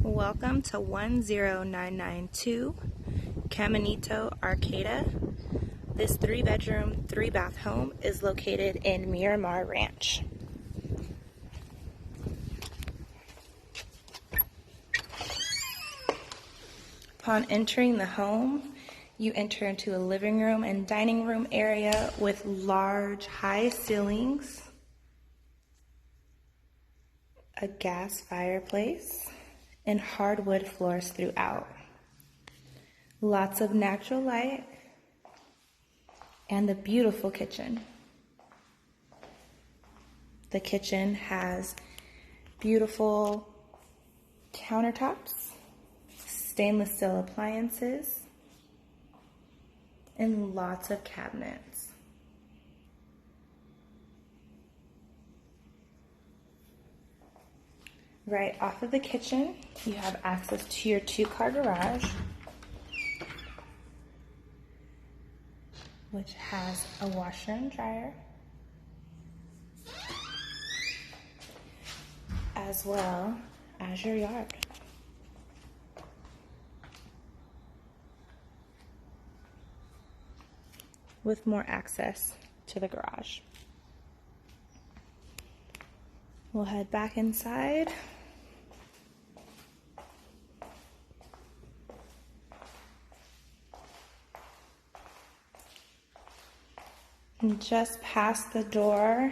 Welcome to 10992 Caminito, Arcada. This 3-bedroom, 3-bath home is located in Miramar Ranch. Upon entering the home, you enter into a living room and dining room area with large, high ceilings, a gas fireplace, and hardwood floors throughout. Lots of natural light, and the beautiful kitchen. The kitchen has beautiful countertops, stainless steel appliances, and lots of cabinets. Right off of the kitchen, you have access to your 2-car garage, which has a washer and dryer, as well as your yard. With more access to the garage. We'll head back inside. And just past the door,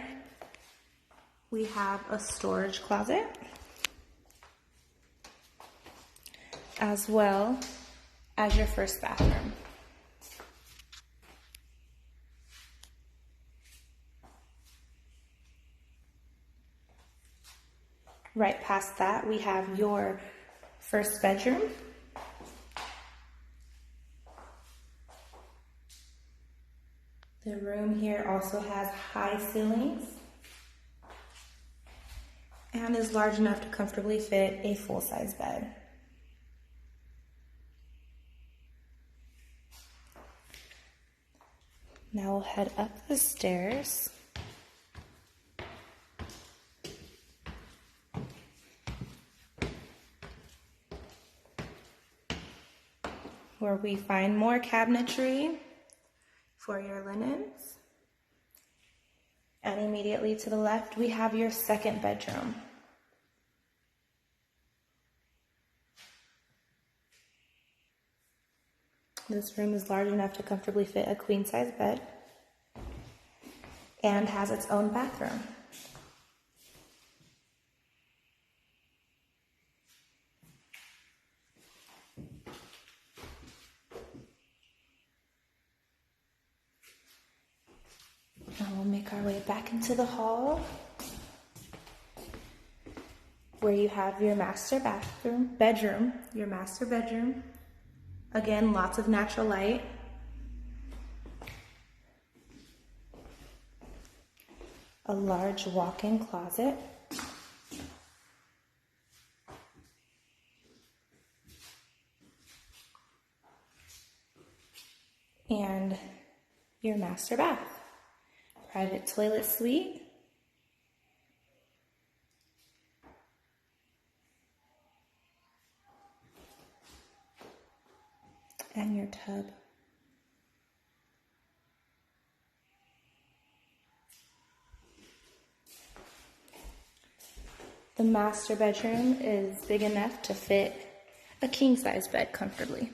we have a storage closet, as well as your first bathroom. Right past that, we have your first bedroom. The room here also has high ceilings and is large enough to comfortably fit a full-size bed. Now we'll head up the stairs. Where we find more cabinetry for your linens. And immediately to the left, we have your second bedroom. This room is large enough to comfortably fit a queen-size bed and has its own bathroom. Now we'll make our way back into the hall, where you have your master bedroom. Again, lots of natural light. A large walk-in closet. And your master bath. Private toilet suite. And your tub. The master bedroom is big enough to fit a king-size bed comfortably.